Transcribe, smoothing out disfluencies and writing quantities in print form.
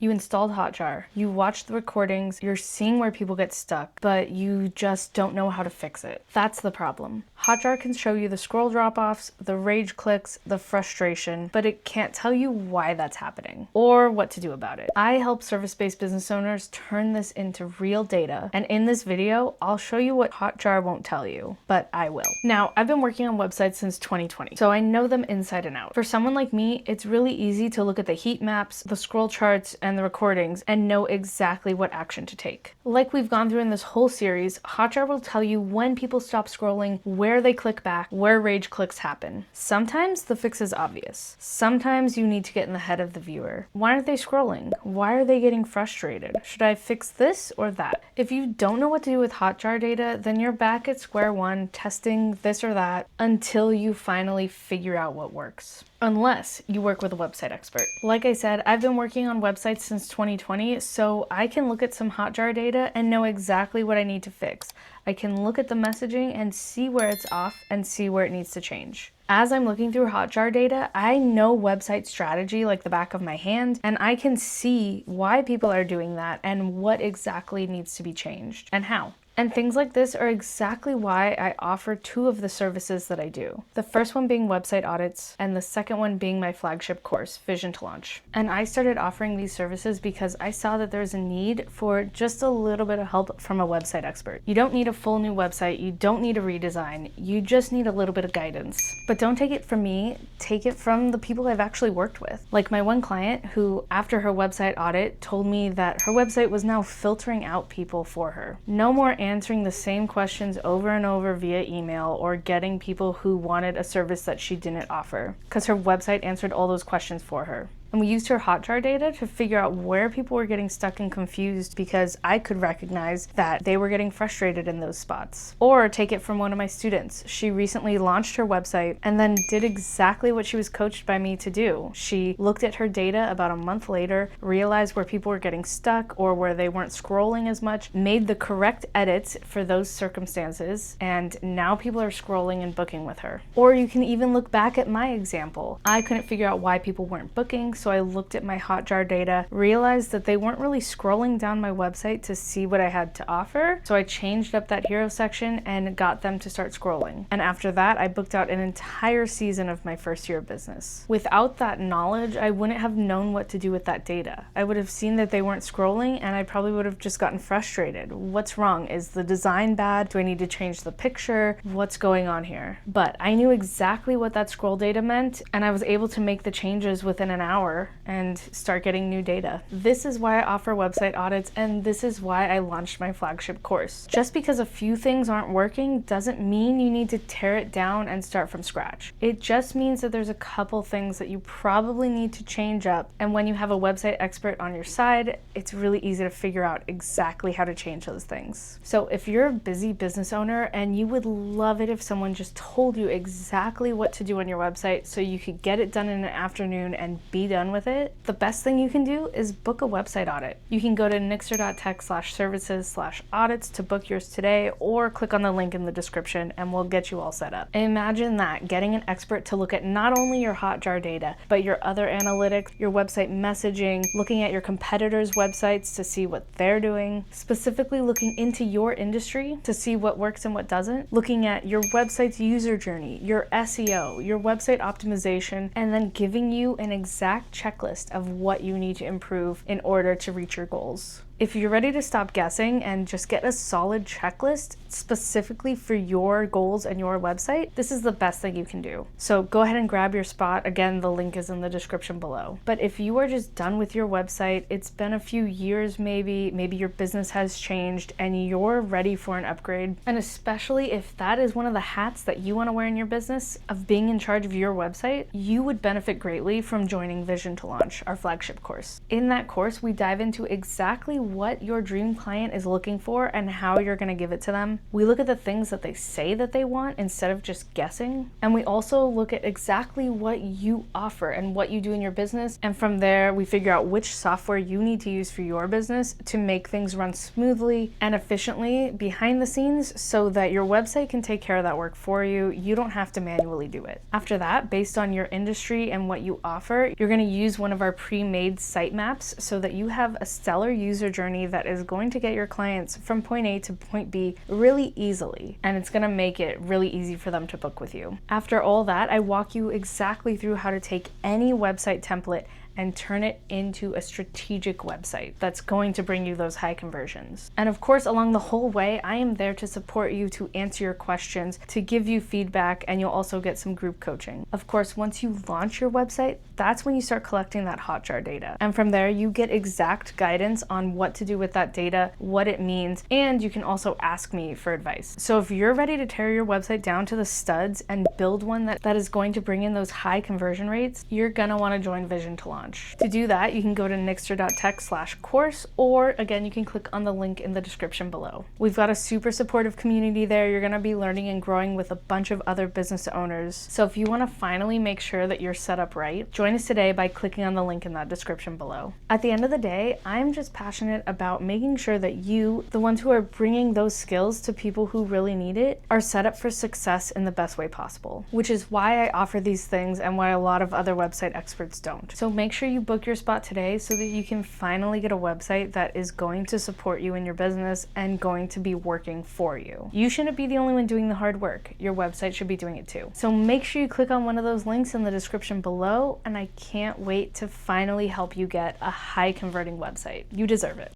You installed Hotjar, you watched the recordings, you're seeing where people get stuck, but you just don't know how to fix it. That's the problem. Hotjar can show you the scroll drop-offs, the rage clicks, the frustration, but it can't tell you why that's happening or what to do about it. I help service-based business owners turn this into real data, and in this video, I'll show you what Hotjar won't tell you, but I will. Now, I've been working on websites since 2020, so I know them inside and out. For someone like me, it's really easy to look at the heat maps, the scroll charts, and the recordings and know exactly what action to take. Like we've gone through in this whole series, Hotjar will tell you when people stop scrolling, where they click back, where rage clicks happen. Sometimes the fix is obvious. Sometimes you need to get in the head of the viewer. Why aren't they scrolling? Why are they getting frustrated? Should I fix this or that? If you don't know what to do with Hotjar data, then you're back at square one testing this or that until you finally figure out what works. Unless you work with a website expert. Like I said, I've been working on websites since 2020, so I can look at some Hotjar data and know exactly what I need to fix. I can look at the messaging and see where it's off and see where it needs to change. As I'm looking through Hotjar data, I know website strategy like the back of my hand, and I can see why people are doing that and what exactly needs to be changed and how. And things like this are exactly why I offer two of the services that I do. The first one being website audits, and the second one being my flagship course, Vision to Launch. And I started offering these services because I saw that there's a need for just a little bit of help from a website expert. You don't need a full new website, you don't need a redesign, you just need a little bit of guidance. But don't take it from me, take it from the people I've actually worked with. Like my one client who, after her website audit, told me that her website was now filtering out people for her. No more answering the same questions over and over via email or getting people who wanted a service that she didn't offer, because her website answered all those questions for her. And we used her Hotjar data to figure out where people were getting stuck and confused, because I could recognize that they were getting frustrated in those spots. Or take it from one of my students. She recently launched her website and then did exactly what she was coached by me to do. She looked at her data about a month later, realized where people were getting stuck or where they weren't scrolling as much, made the correct edits for those circumstances, and now people are scrolling and booking with her. Or you can even look back at my example. I couldn't figure out why people weren't booking, so I looked at my Hotjar data, realized that they weren't really scrolling down my website to see what I had to offer, so I changed up that hero section and got them to start scrolling. And after that, I booked out an entire season of my first year of business. Without that knowledge, I wouldn't have known what to do with that data. I would have seen that they weren't scrolling, and I probably would have just gotten frustrated. What's wrong? Is the design bad? Do I need to change the picture? What's going on here? But I knew exactly what that scroll data meant, and I was able to make the changes within an hour and start getting new data. This is why I offer website audits, and this is why I launched my flagship course. Just because a few things aren't working doesn't mean you need to tear it down and start from scratch. It just means that there's a couple things that you probably need to change up, and when you have a website expert on your side, it's really easy to figure out exactly how to change those things. So if you're a busy business owner and you would love it if someone just told you exactly what to do on your website so you could get it done in an afternoon and be done with it, the best thing you can do is book a website audit. You can go to nixer.tech/services/audits to book yours today, or click on the link in the description and we'll get you all set up. Imagine that, getting an expert to look at not only your Hotjar data, but your other analytics, your website messaging, looking at your competitors' websites to see what they're doing, specifically looking into your industry to see what works and what doesn't, looking at your website's user journey, your SEO, your website optimization, and then giving you an exact checklist of what you need to improve in order to reach your goals. If you're ready to stop guessing and just get a solid checklist specifically for your goals and your website, this is the best thing you can do. So go ahead and grab your spot. Again, the link is in the description below. But if you are just done with your website, it's been a few years maybe your business has changed and you're ready for an upgrade, and especially if that is one of the hats that you want to wear in your business of being in charge of your website, you would benefit greatly from joining Vision to Launch, our flagship course. In that course, we dive into exactly what your dream client is looking for and how you're going to give it to them. We look at the things that they say that they want instead of just guessing. And we also look at exactly what you offer and what you do in your business. And from there, we figure out which software you need to use for your business to make things run smoothly and efficiently behind the scenes so that your website can take care of that work for you. You don't have to manually do it. After that, based on your industry and what you offer, you're going to use one of our pre-made sitemaps so that you have a stellar user journey that is going to get your clients from point A to point B really easily, and it's going to make it really easy for them to book with you. After all that, I walk you exactly through how to take any website template and turn it into a strategic website that's going to bring you those high conversions. And of course, along the whole way, I am there to support you, to answer your questions, to give you feedback, and you'll also get some group coaching. Of course, once you launch your website, that's when you start collecting that Hotjar data. And from there, you get exact guidance on what to do with that data, what it means, and you can also ask me for advice. So if you're ready to tear your website down to the studs and build one that is going to bring in those high conversion rates, you're gonna wanna join Vision to Launch. To do that, you can go to nixter.tech/course, or again, you can click on the link in the description below. We've got a super supportive community there. You're gonna be learning and growing with a bunch of other business owners. So if you wanna finally make sure that you're set up right, join us today by clicking on the link in that description below. At the end of the day, I'm just passionate about making sure that you, the ones who are bringing those skills to people who really need it, are set up for success in the best way possible, which is why I offer these things and why a lot of other website experts don't. So make sure you book your spot today so that you can finally get a website that is going to support you in your business and going to be working for you. You shouldn't be the only one doing the hard work. Your website should be doing it too. So make sure you click on one of those links in the description below, and I can't wait to finally help you get a high converting website. You deserve it.